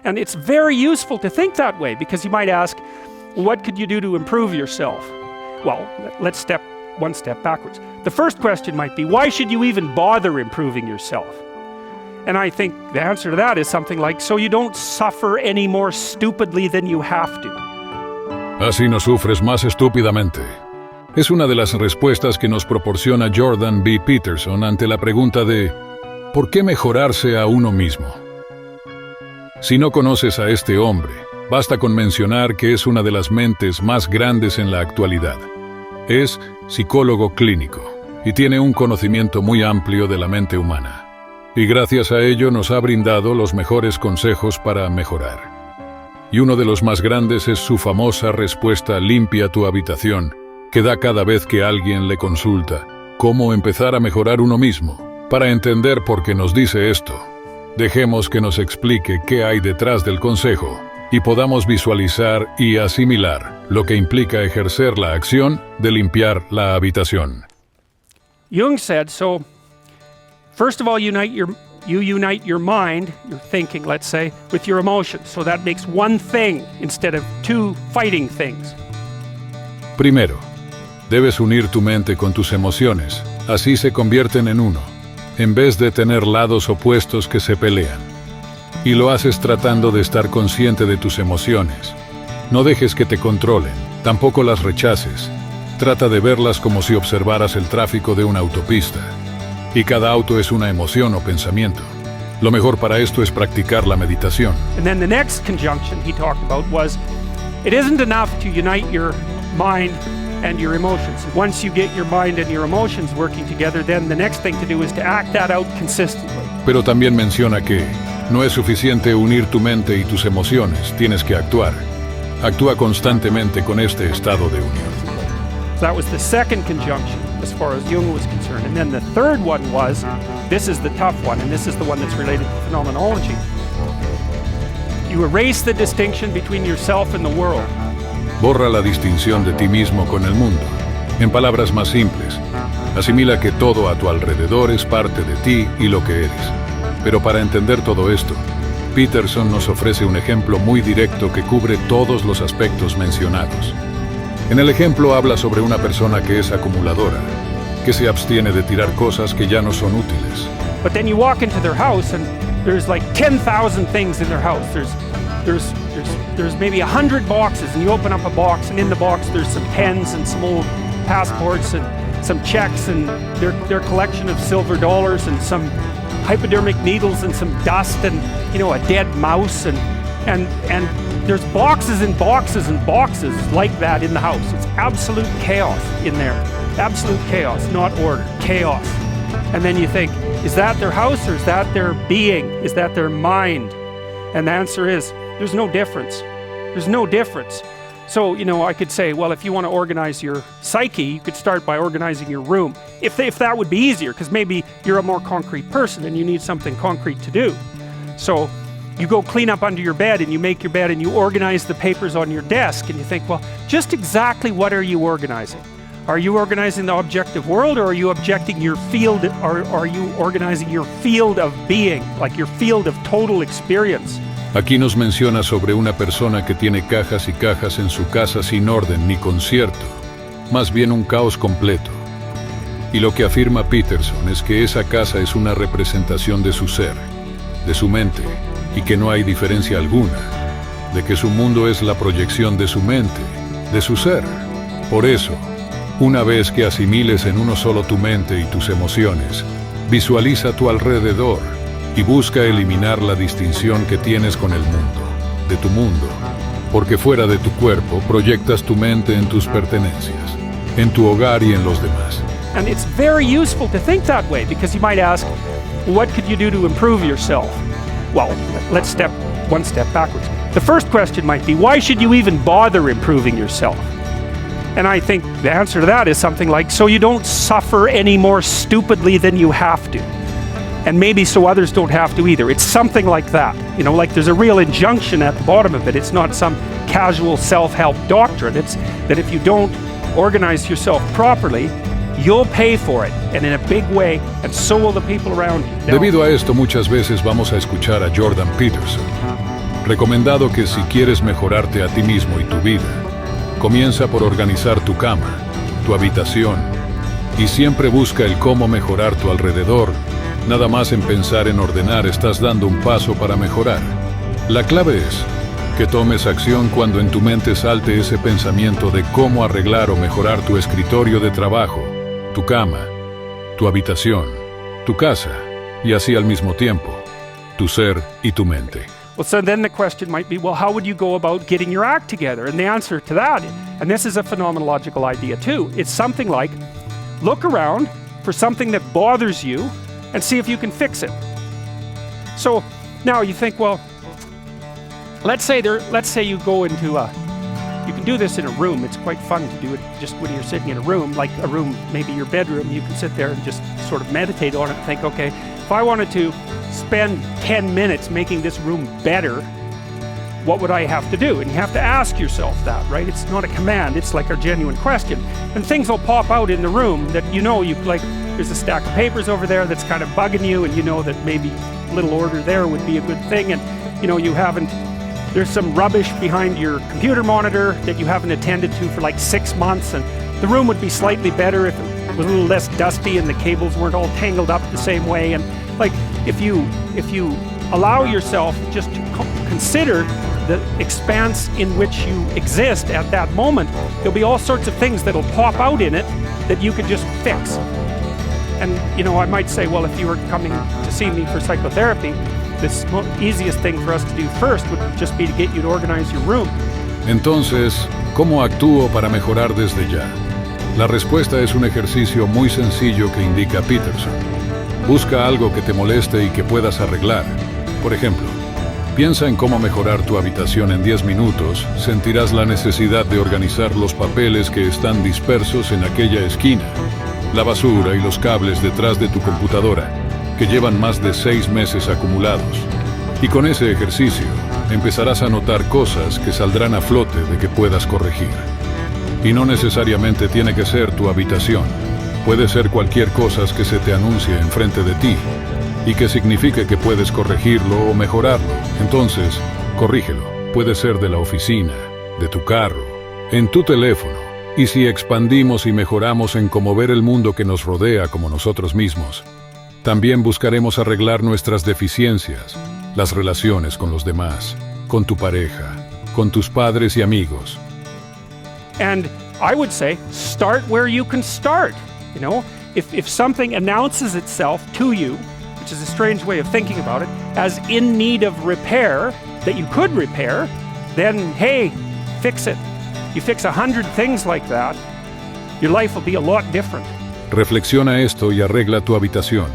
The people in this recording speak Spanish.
And it's very useful to think that way, because you might ask, what could you do to improve yourself? Well, let's step one step backwards. The first question might be, why should you even bother improving yourself? And I think the answer to that is something like, so you don't suffer any more stupidly than you have to. Así no sufres más estúpidamente. Es una de las respuestas que nos proporciona Jordan B Peterson ante la pregunta de ¿por qué mejorarse a uno mismo? Si no conoces a este hombre, basta con mencionar que es una de las mentes más grandes en la actualidad. Es psicólogo clínico y tiene un conocimiento muy amplio de la mente humana. Y gracias a ello nos ha brindado los mejores consejos para mejorar. Y uno de los más grandes es su famosa respuesta limpia tu habitación, que da cada vez que alguien le consulta cómo empezar a mejorar uno mismo. Para entender por qué nos dice esto, dejemos que nos explique qué hay detrás del consejo y podamos visualizar y asimilar lo que implica ejercer la acción de limpiar la habitación. Jung said, so first of all, you unite your mind, your thinking, let's say, with your emotions. So that makes one thing instead of two fighting things. Primero, debes unir tu mente con tus emociones, así se convierten en uno, en vez de tener lados opuestos que se pelean. Y lo haces tratando de estar consciente de tus emociones. No dejes que te controlen, tampoco las rechaces. Trata de verlas como si observaras el tráfico de una autopista. Y cada auto es una emoción o pensamiento. Lo mejor para esto es practicar la meditación. And then the next conjunction he talked about was, it isn't enough to unite your mind and your emotions. Once you get your mind and your emotions working together, then the next thing to do is to act that out consistently. Pero también menciona que no es suficiente unir tu mente y tus emociones, tienes que actuar. Actúa constantemente con este estado de unión. That was the second conjunction as far as Jung was concerned. And then the third one was, this is the tough one, and this is the one that's related to phenomenology. You erase the distinction between yourself and the world. Borra la distinción de ti mismo con el mundo. En palabras más simples, asimila que todo a tu alrededor es parte de ti y lo que eres. Pero para entender todo esto, Peterson nos ofrece un ejemplo muy directo que cubre todos los aspectos mencionados. En el ejemplo habla sobre una persona que es acumuladora, que se abstiene de tirar cosas que ya no son útiles. But then you walk into their house and there's like 10,000 things in their house. There's maybe 100 boxes, and you open up a box, and in the box there's some pens and some old passports and some checks and their collection of silver dollars and some hypodermic needles and some dust and, you know, a dead mouse and there's boxes and boxes and boxes like that in the house. It's absolute chaos in there. Absolute chaos, not order, chaos. And then you think, is that their house or is that their being? Is that their mind? And the answer is, there's no difference. There's no difference. So, you know, I could say, well, if you want to organize your psyche, you could start by organizing your room. If that would be easier, because maybe you're a more concrete person and you need something concrete to do. So you go clean up under your bed and you make your bed and you organize the papers on your desk and you think, well, just exactly what are you organizing? Are you organizing the objective world, or are you objecting your field, or are you organizing your field of being, like your field of total experience? Aquí nos menciona sobre una persona que tiene cajas y cajas en su casa sin orden ni concierto, más bien un caos completo. Y lo que afirma Peterson es que esa casa es una representación de su ser, de su mente, y que no hay diferencia alguna, de que su mundo es la proyección de su mente, de su ser. Por eso, una vez que asimiles en uno solo tu mente y tus emociones, visualiza tu alrededor y busca eliminar la distinción que tienes con el mundo, de tu mundo, porque fuera de tu cuerpo proyectas tu mente en tus pertenencias, en tu hogar y en los demás. And it's very useful to think that way, because you might ask, what could you do to improve yourself? Well, let's step one step backwards. The first question might be, why should you even bother improving yourself? And I think the answer to that is something like, so you don't suffer any more stupidly than you have to. And maybe so others don't have to either. It's something like that. You know, like there's a real injunction at the bottom of it. It's not some casual self-help doctrine. It's that if you don't organize yourself properly, you'll pay for it, and in a big way, and so will the people around you. Debido a esto, muchas veces vamos a escuchar a Jordan Peterson. Recomendado que si quieres mejorarte a ti mismo y tu vida, comienza por organizar tu cama, tu habitación, y siempre busca el cómo mejorar tu alrededor. Nada más en pensar en ordenar estás dando un paso para mejorar. La clave es que tomes acción cuando en tu mente salte ese pensamiento de cómo arreglar o mejorar tu escritorio de trabajo, tu cama, tu habitación, tu casa, y así al mismo tiempo, tu ser y tu mente. Well, so then the question might be, well, how would you go about getting your act together? And the answer to that, and this is a phenomenological idea too, it's something like, look around for something that bothers you and see if you can fix it. So now you think, well, let's say you go into you can do this in a room. It's quite fun to do it just when you're sitting in a room, like a room, maybe your bedroom. You can sit there and just sort of meditate on it and think, okay, if I wanted to spend 10 minutes making this room better, what would I have to do? And you have to ask yourself that, right? It's not a command, it's like a genuine question. And things will pop out in the room that you like, there's a stack of papers over there that's kind of bugging you, and you know that maybe a little order there would be a good thing, and there's some rubbish behind your computer monitor that you haven't attended to for like 6 months, and the room would be slightly better if it was a little less dusty and the cables weren't all tangled up the same way. And like, if you allow yourself just to consider the expanse in which you exist at that moment, there'll be all sorts of things that'll pop out in it that you could just fix. And I might say, well, if you were coming to see me for psychotherapy, the easiest thing for us to do first would just be to get you to organize your room. Entonces, ¿cómo actúo para mejorar desde ya? La respuesta es un ejercicio muy sencillo que indica Peterson. Busca algo que te moleste y que puedas arreglar. Por ejemplo, piensa en cómo mejorar tu habitación en 10 minutos, sentirás la necesidad de organizar los papeles que están dispersos en aquella esquina, la basura y los cables detrás de tu computadora, que llevan más de 6 meses acumulados. Y con ese ejercicio, empezarás a notar cosas que saldrán a flote de que puedas corregir. Y no necesariamente tiene que ser tu habitación. Puede ser cualquier cosa que se te anuncie enfrente de ti y que signifique que puedes corregirlo o mejorarlo. Entonces, corrígelo. Puede ser de la oficina, de tu carro, en tu teléfono. Y si expandimos y mejoramos en cómo ver el mundo que nos rodea como nosotros mismos, también buscaremos arreglar nuestras deficiencias, las relaciones con los demás, con tu pareja, con tus padres y amigos. And I would say, start where you can start. If something announces itself to you, which is a strange way of thinking about it, as in need of repair, that you could repair, then, hey, fix it. You fix 100 things like that, your life will be a lot different. Reflexiona esto y arregla tu habitación.